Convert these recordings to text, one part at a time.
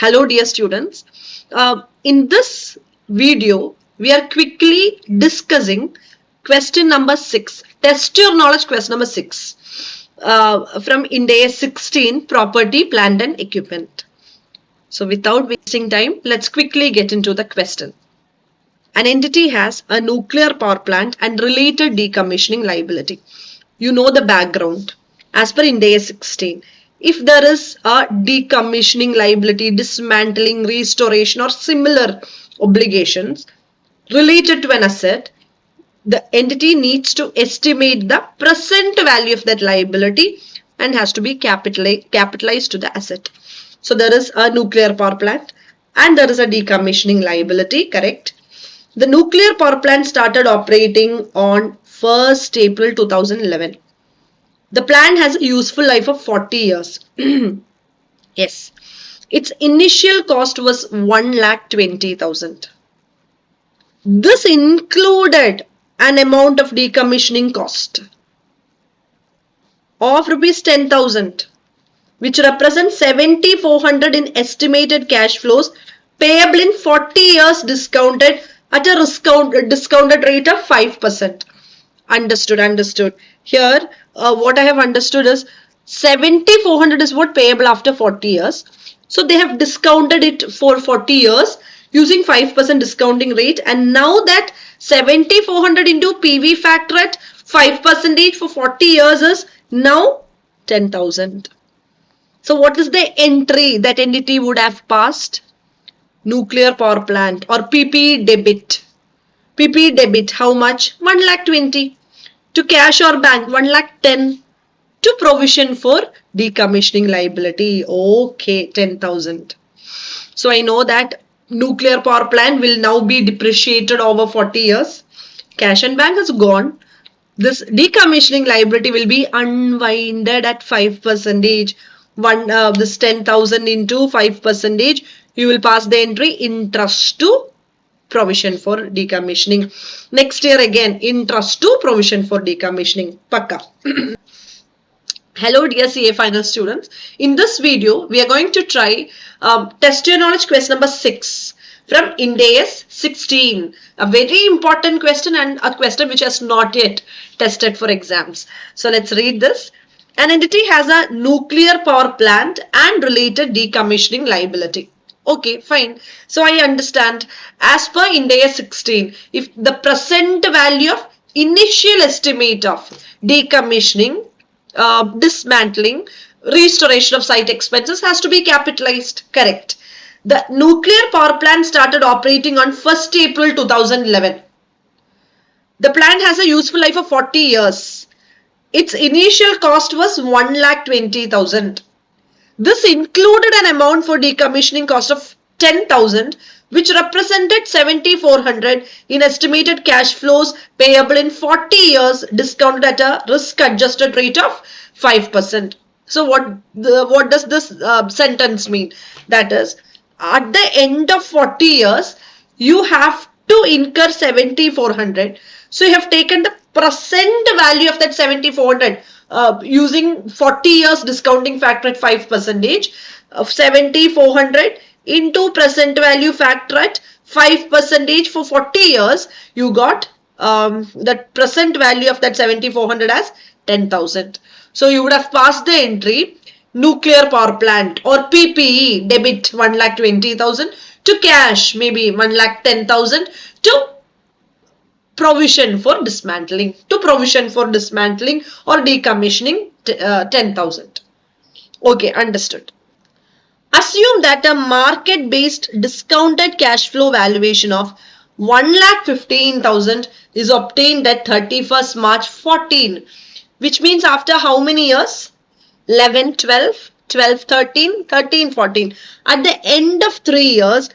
Hello dear students. In this video, we are quickly discussing question number 6. Test your knowledge question number 6 from India 16 property, plant and equipment. So without wasting time, let's quickly get into the question. An entity has a nuclear power plant and related decommissioning liability. You know the background. As per India 16, if there is a decommissioning liability, dismantling, restoration or similar obligations related to an asset, the entity needs to estimate the present value of that liability and has to be capitalized to the asset. So there is a nuclear power plant and there is a decommissioning liability, correct? The nuclear power plant started operating on 1st April 2011. The plant has a useful life of 40 years. Yes. Its initial cost was 1,20,000. This included an amount of decommissioning cost of rupees 10,000, which represents 7,400 in estimated cash flows payable in 40 years discounted at a discounted rate of 5%. Understood. Here, what I have understood is 7,400 is what payable after 40 years. So they have discounted it for 40 years using 5% discounting rate. And now that 7,400 into PV factor at 5% for 40 years is now 10,000. So what is the entry that entity would have passed? Nuclear power plant or PP debit. PP debit, how much? 1,20,000. To cash or bank, 1,10,000. To provision for decommissioning liability, okay, 10,000. So I know that nuclear power plant will now be depreciated over 40 years. Cash and bank has gone. This decommissioning liability will be unwinded at 5%. This 10,000 into 5%, you will pass the entry interest to provision for decommissioning. Next year again, interest to provision for decommissioning. Pakka. Hello dear CA final students. In this video, we are going to try test your knowledge question number 6 from India 16. A very important question and a question which has not yet tested for exams. So let's read this. An entity has a nuclear power plant and related decommissioning liability. Okay, fine. So I understand. As per India 16, if the present value of initial estimate of decommissioning, dismantling, restoration of site expenses has to be capitalized. Correct. The nuclear power plant started operating on 1st April 2011. The plant has a useful life of 40 years. Its initial cost was 1,20,000. This included an amount for decommissioning cost of 10,000, which represented 7,400 in estimated cash flows payable in 40 years discounted at a risk-adjusted rate of 5%. So what does this sentence mean? That is, at the end of 40 years, you have to incur 7,400. So you have taken the present value of that 7,400 using 40 years discounting factor at 5% of 7,400 into present value factor at 5% for 40 years. You got the present value of that 7,400 as 10,000. So you would have passed the entry nuclear power plant or PPE debit 1,20,000 to cash maybe 1,10,000 to provision for dismantling or decommissioning 10,000. Okay, understood. Assume that a market-based discounted cash flow valuation of 1,15,000 is obtained at 31st March 14, which means after how many years? 11, 12, 12, 13, 13, 14. At the end of 3 years,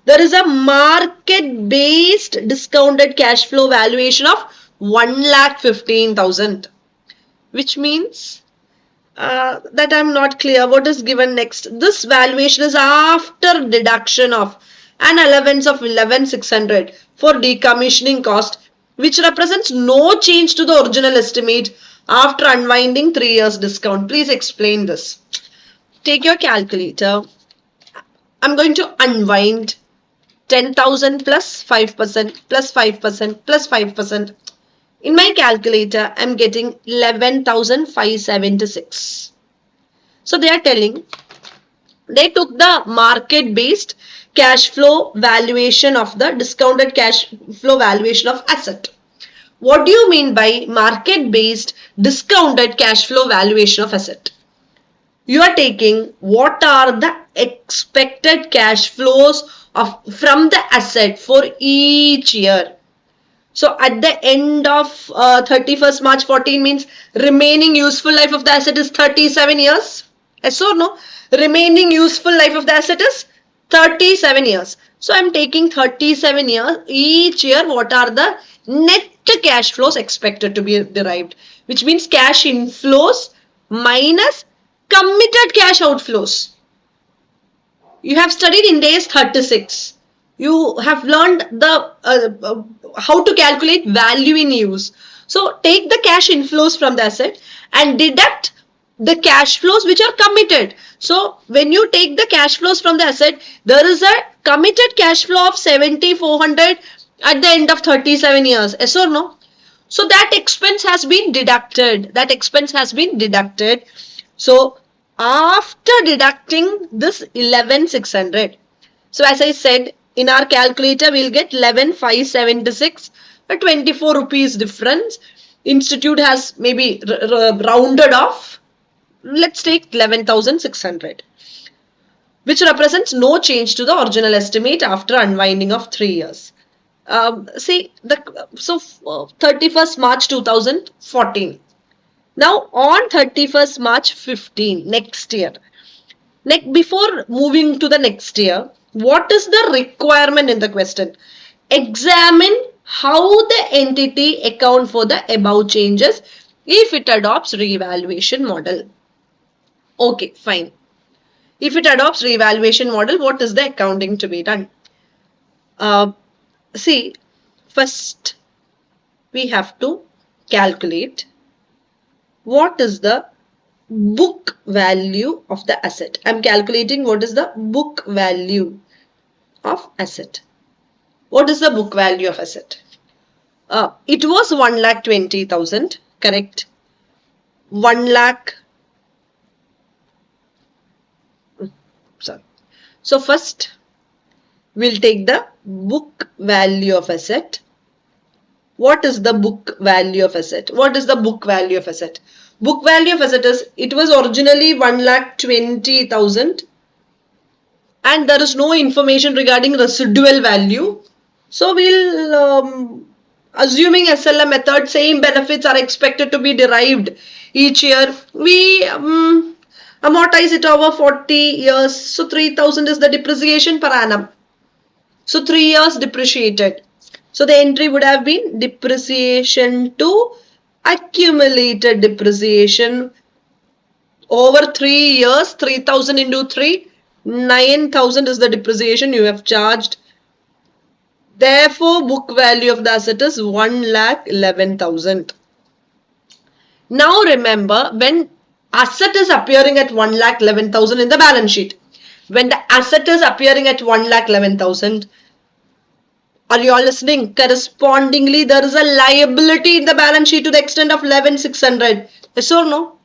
there is a market-based discounted cash flow valuation of 1,15,000, which means that I'm not clear. What is given next? This valuation is after deduction of an allowance of 11,600 for decommissioning cost, which represents no change to the original estimate after unwinding 3 years discount. Please explain this. Take your calculator I'm going to unwind 10,000 plus 5% plus 5% plus 5%. In my calculator, I'm getting 11,576. So they are telling, they took the market based cash flow valuation of the discounted cash flow valuation of asset. What do you mean by market based discounted cash flow valuation of asset? You are taking what are the expected cash flows from the asset for each year. So at the end of 31st March 14 means remaining useful life of the asset is 37 years. Yes or no? Remaining useful life of the asset is 37 years. So I'm taking 37 years. Each year, what are the net cash flows expected to be derived? Which means cash inflows minus committed cash outflows. You have studied Ind AS 36. You have learned the how to calculate value in use. So take the cash inflows from the asset and deduct the cash flows which are committed. So when you take the cash flows from the asset, there is a committed cash flow of 7,400 at the end of 37 years. Yes or no? So that expense has been deducted. That expense has been deducted. So after deducting this 11,600, so as I said, in our calculator we'll get 11,576, a 24 rupees difference. Institute has maybe rounded off. Let's take 11,600, which represents no change to the original estimate after unwinding of 3 years. See, 31st March 2014. Now on 31st March 15, next year, before moving to the next year, what is the requirement in the question? Examine how the entity account for the above changes if it adopts revaluation model. Okay, fine. If it adopts revaluation model, what is the accounting to be done? See, first we have to calculate what is the book value of the asset. I'm calculating what is the book value of asset. What is the book value of asset? It was 1,20,000, correct? 1 lakh. Sorry. So first we'll take the book value of asset. What is the book value of asset? What is the book value of asset? Book value of asset is, it was originally 1,20,000 and there is no information regarding residual value. So we'll, assuming SLM method, same benefits are expected to be derived each year. We amortize it over 40 years. So 3,000 is the depreciation per annum. So 3 years depreciated. So the entry would have been depreciation to accumulated depreciation over 3 years. 3,000 into 3, 9,000 is the depreciation you have charged. Therefore, book value of the asset is 1,11,000. Now remember, when asset is appearing at 1,11,000 in the balance sheet, when the asset is appearing at 1,11,000, are you all listening? Correspondingly, there is a liability in the balance sheet to the extent of 11,600. Yes or no?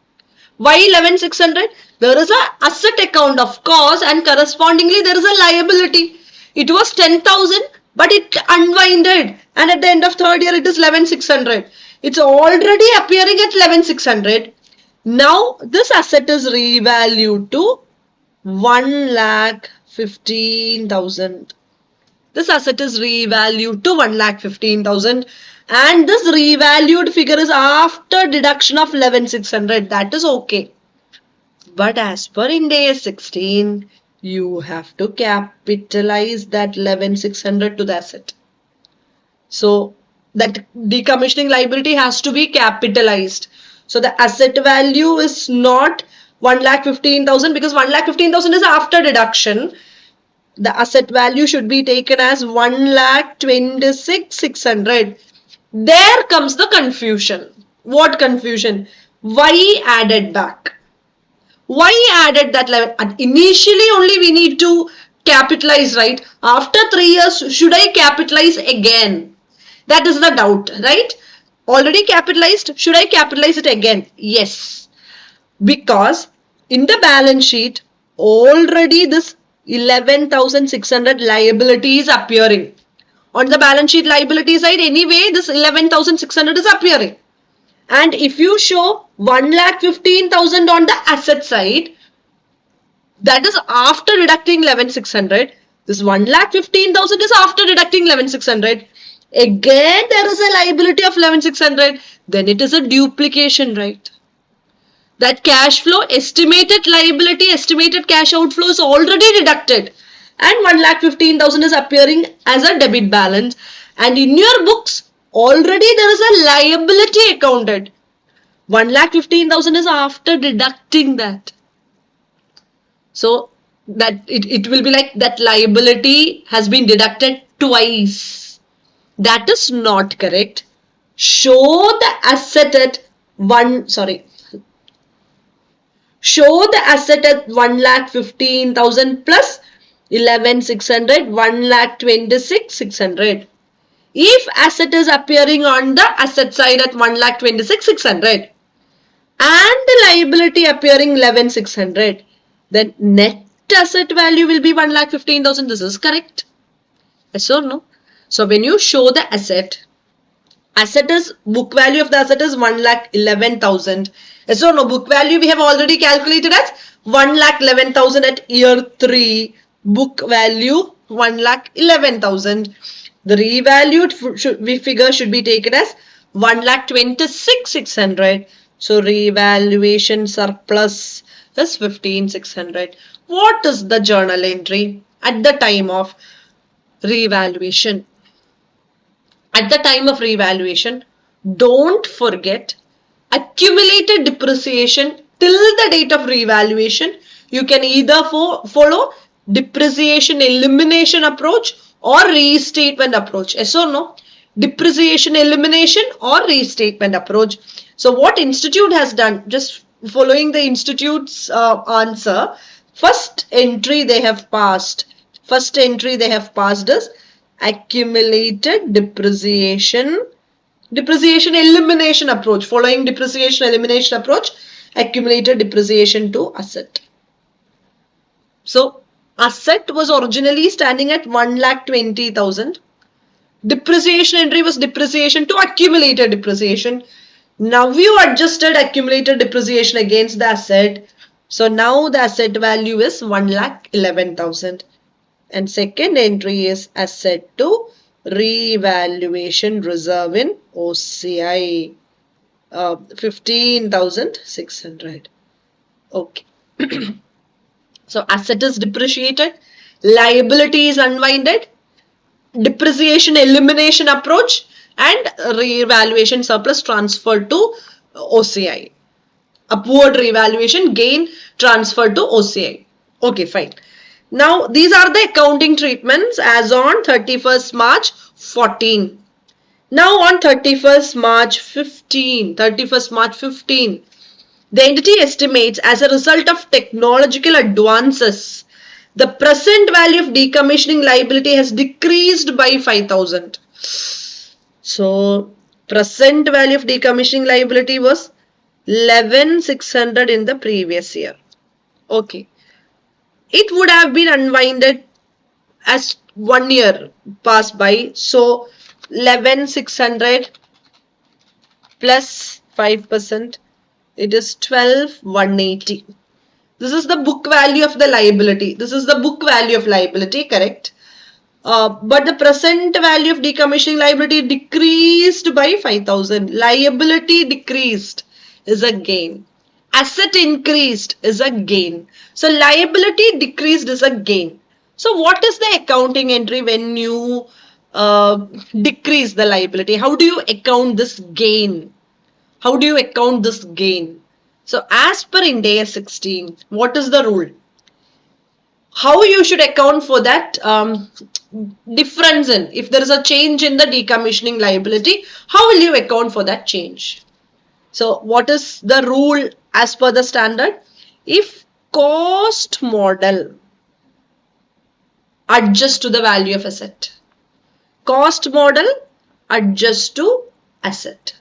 Why 11,600? There is a asset account of course and correspondingly there is a liability. It was 10,000 but it unwinded and at the end of third year it is 11,600. It's already appearing at 11,600. Now this asset is revalued to 1,15,000. This asset is revalued to 1,15,000 and this revalued figure is after deduction of 11,600. That is okay. But as per Ind AS 16, you have to capitalize that 11,600 to the asset. So that decommissioning liability has to be capitalized. So the asset value is not 1,15,000 because 1,15,000 is after deduction. The asset value should be taken as 1,26,600. There comes the confusion. What confusion? Why added back? Why added that level? Initially only we need to capitalize, right? After 3 years, should I capitalize again? That is the doubt, right? Already capitalized, should I capitalize it again? Yes, because in the balance sheet, already this 11,600 liability is appearing. On the balance sheet liability side, anyway, this 11,600 is appearing. And if you show 1,15,000 on the asset side, that is after deducting 11,600. This 1,15,000 is after deducting 11,600. Again, there is a liability of 11,600. Then it is a duplication, right? That cash flow, estimated liability, estimated cash outflow is already deducted. And 1,15,000 is appearing as a debit balance. And in your books, already there is a liability accounted. 1,15,000 is after deducting that. So that it will be like that liability has been deducted twice. That is not correct. Show the asset at show the asset at 1,15,000 plus 11,600, 1,26,600. If asset is appearing on the asset side at 1,26,600 and the liability appearing 11,600, then net asset value will be 1,15,000. This is correct. Yes or no? So when you show the asset is book value of the asset is 1,11,000. Yes or no? Book value we have already calculated as 1,11,000 at year 3. Book value 1,11,000. The revalued figure should be taken as 1,26,600. So revaluation surplus is 15,600. What is the journal entry at the time of revaluation? At the time of revaluation, don't forget accumulated depreciation till the date of revaluation. You can either follow depreciation elimination approach or restatement approach. Yes or no? Depreciation elimination or restatement approach. So what institute has done, just following the institute's answer, first entry they have passed. First entry they have passed is accumulated depreciation elimination approach. Following depreciation elimination approach, accumulated depreciation to asset. So asset was originally standing at 1,20,000. Depreciation entry was depreciation to accumulated depreciation. Now you adjusted accumulated depreciation against the asset. So now the asset value is 1,11,000. And second entry is asset to revaluation reserve in OCI, 15,600. Okay. So asset is depreciated, liability is unwinded, depreciation elimination approach, and revaluation surplus transferred to OCI. Upward revaluation gain transferred to OCI. Okay, fine. Now, these are the accounting treatments as on 31st March 14. Now, on 31st March 15, the entity estimates as a result of technological advances, the present value of decommissioning liability has decreased by 5,000. So, present value of decommissioning liability was 11,600 in the previous year. Okay. It would have been unwinded as 1 year passed by. So 11,600 plus 5%, it is 12,180. This is the book value of the liability. This is the book value of liability, correct? But the present value of decommissioning liability decreased by 5,000. Liability decreased is a gain. Asset increased is a gain. So liability decreased is a gain. So what is the accounting entry when you decrease the liability? How do you account this gain? How do you account this gain? So as per Ind AS 16, what is the rule? How you should account for that difference in, if there is a change in the decommissioning liability, how will you account for that change? So what is the rule as per the standard? If cost model adjust to the value of asset. Cost model, adjust to asset.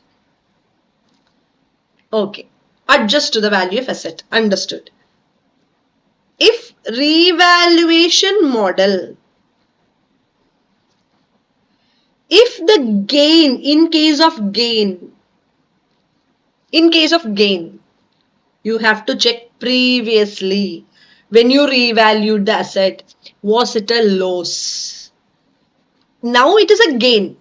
Okay, adjust to the value of asset. Understood. If revaluation model, if the gain, in case of gain, you have to check previously when you revalued the asset, was it a loss? Now it is a gain.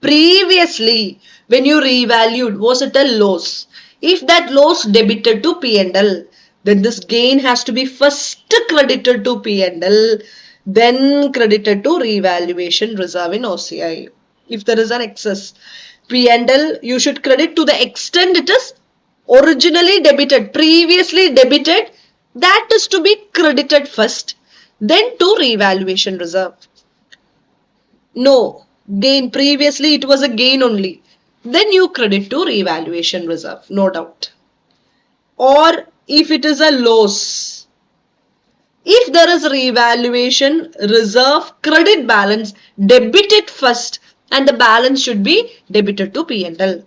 Previously, when you revalued, was it a loss? If that loss debited to P&L, then this gain has to be first credited to P&L, then credited to revaluation reserve in OCI. If there is an excess, P&L you should credit to the extent it is originally debited, previously debited, that is to be credited first, then to revaluation reserve. No, gain, previously it was a gain only. Then you credit to revaluation reserve, no doubt. Or if it is a loss, if there is revaluation reserve credit balance, debit it first and the balance should be debited to P&L.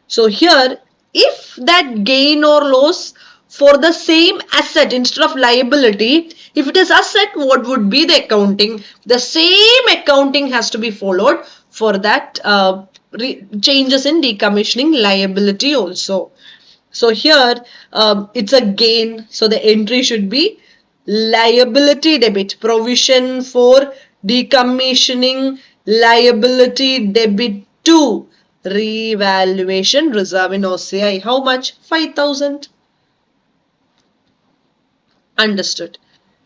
So here, if that gain or loss for the same asset instead of liability, if it is asset, what would be the accounting? The same accounting has to be followed for that changes in decommissioning liability also. So here it's a gain, so the entry should be liability debit, provision for decommissioning liability debit to revaluation reserve in OCI. How much? 5,000. Understood.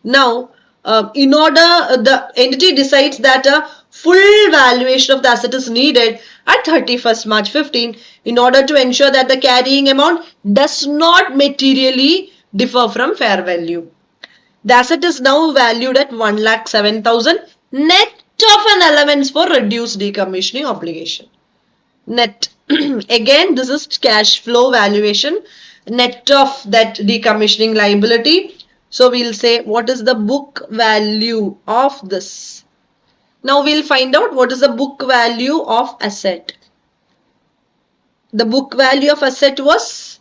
Now, in order, the entity decides that a full valuation of the asset is needed at 31st March 15 in order to ensure that the carrying amount does not materially differ from fair value. The asset is now valued at 1,07,000 net of an allowance for reduced decommissioning obligation. Net. Again, this is cash flow valuation, net of that decommissioning liability. So we'll say what is the book value of this. Now we'll find out what is the book value of asset. The book value of asset was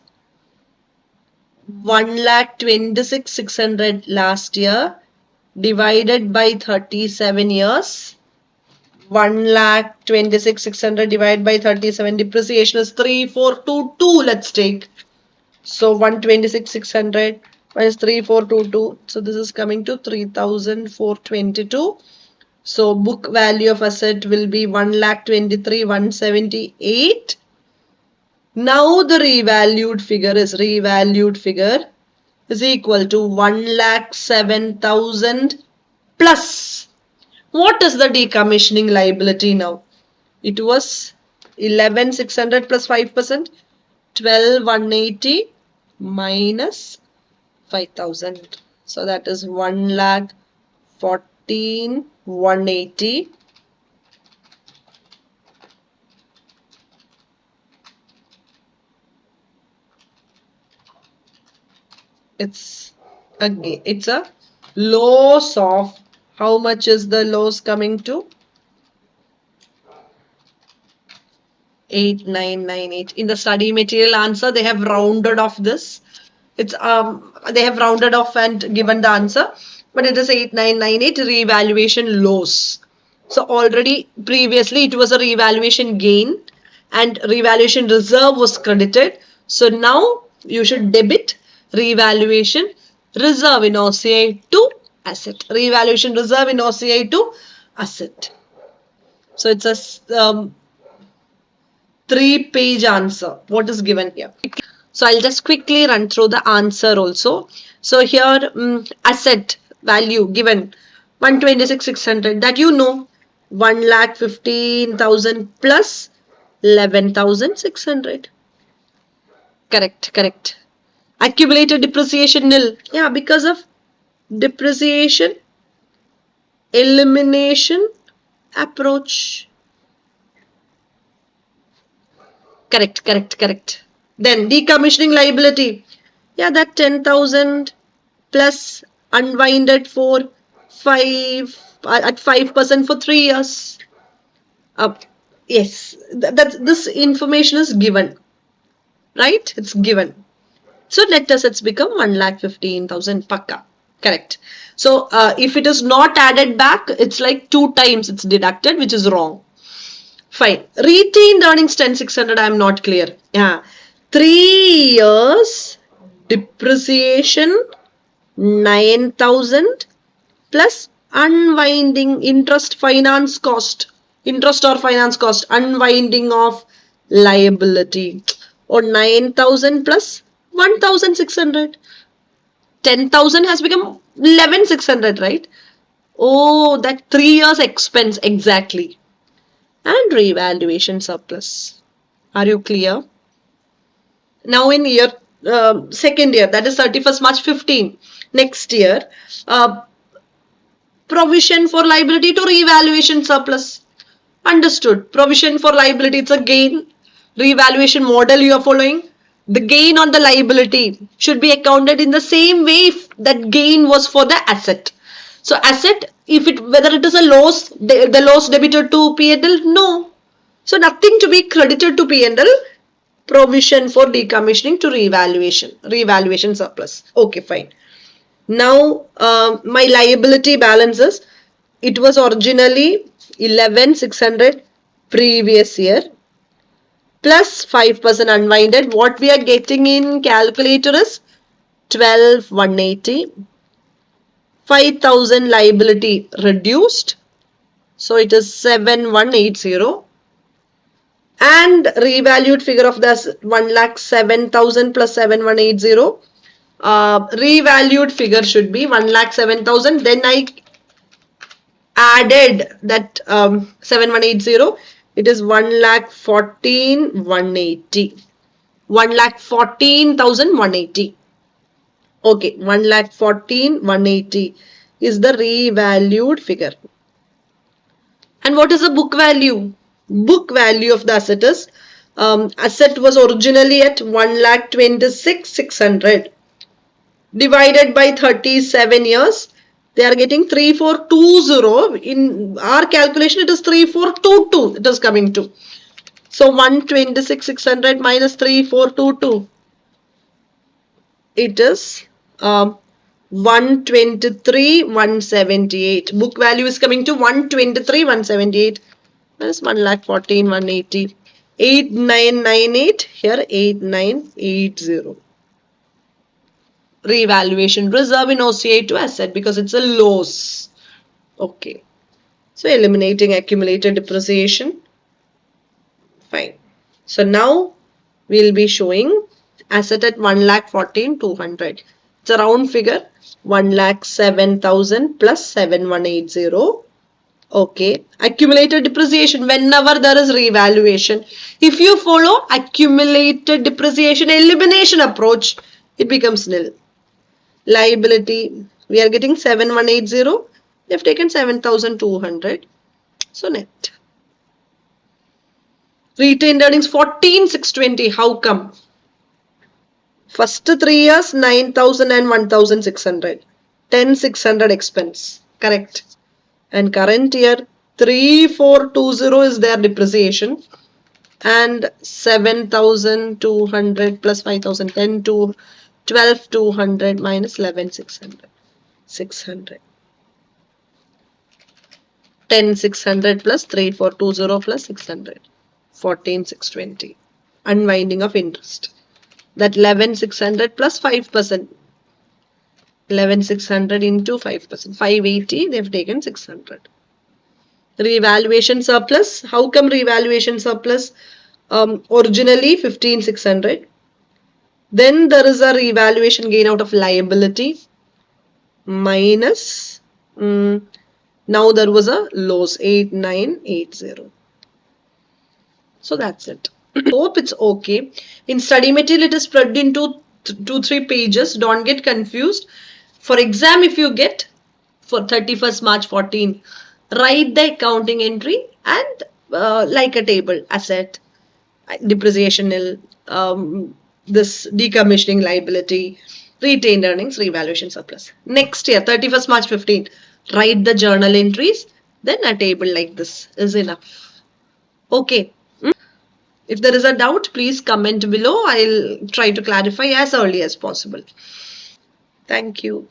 1,26,600 last year divided by 37 years. 1,26,600 divided by 37, depreciation is 3,422, let's take. So 126,600 minus 3,422, so this is coming to 3,422. So book value of asset will be 1,23,178. Now the revalued figure is equal to 1,07,000 plus. What is the decommissioning liability now? It was 11,600 plus 5%, 12,180 minus 5,000. So that is 1,14,180. It's a loss of, how much is the loss coming to? 8,998. In the study material answer, they have rounded off this. It's they have rounded off and given the answer, but it is 8,998 revaluation loss. So already previously it was a revaluation gain and revaluation reserve was credited. So now you should debit revaluation reserve in OCI to asset. Revaluation reserve in OCI to asset. So it's a 3-page answer. What is given here? So I'll just quickly run through the answer also. So here asset value given 126,600, that you know, 1,15,000 plus 11,600. Correct. Accumulated depreciation nil. Yeah, because of depreciation elimination approach. Correct. Then decommissioning liability. Yeah, that 10,000 plus unwinded for 5% for 3 years. Yes, this information is given, right? It's given. So net assets become 1,15,000 pakka. Correct. So if it is not added back, it's like 2 times it's deducted, which is wrong. Fine. Retained earnings 10,600. I am not clear. Yeah. 3 years depreciation 9,000 plus unwinding interest or finance cost, unwinding of liability, or 9,000 plus 1,600. 10,000 has become 11,600, right? Oh, that 3 years expense exactly. And revaluation surplus. Are you clear? Now in year second year, that is 31st March 15. Next year, provision for liability to revaluation surplus. Understood. Provision for liability, it's a gain. Revaluation model you are following. The gain on the liability should be accounted in the same way if that gain was for the asset. So asset, whether it is a loss, the loss debited to P&L, no. So nothing to be credited to P&L. Provision for decommissioning to revaluation surplus. Okay, fine. Now my liability balances, it was originally 11,600 previous year plus 5% unwinded. What we are getting in calculator is 12,180. 5,000 liability reduced, so it is 7,180, and revalued figure of this 1,07,000 plus 7,180. Revalued figure should be 1,07,000. Then I added that 7,180. It is 1,14,180. 1,14,180. Okay, 1,14,180 is the revalued figure. And what is the book value? Book value of the asset is, asset was originally at 1,26,600. Divided by 37 years, they are getting 3,420. In our calculation, it is 3,422. It is coming to. So 126,600 minus 3,422. It is 123,178. Book value is coming to 123,178. Minus 1,14,180. 8,998. Here 8,980. Revaluation reserve in OCI to asset because it's a loss. Okay. So eliminating accumulated depreciation. Fine. So now we'll be showing asset at 1,14,200. It's a round figure. 1,07,000 plus 7,180. Okay. Accumulated depreciation whenever there is revaluation. If you follow accumulated depreciation elimination approach, it becomes nil. Liability, we are getting 7,180. They have taken 7,200. So net. Retained earnings 14,620. How come? First 3 years 9,000 and 1,600. 10,600 expense. Correct. And current year 3,420 is their depreciation. And 7,200 plus 5,000. 12,200 minus 11,600. 600. 10,600 plus 3,420 plus 600. 14,620. Unwinding of interest. That 11,600 plus 5%. 11,600 into 5%. 580. They've taken 600. Revaluation surplus. How come revaluation surplus? Originally 15,600. Then there is a revaluation gain out of liability minus, now there was a loss 8,980. So that's it. Hope it's okay. In study material it is spread into 2-3 pages. Don't get confused. For exam, if you get for 31st March 14, write the accounting entry and like a table, asset, depreciation nil, this decommissioning liability, retained earnings, revaluation surplus. Next year, 31st March 15, write the journal entries, then a table like this is enough. Okay. If there is a doubt, please comment below. I'll try to clarify as early as possible. Thank you.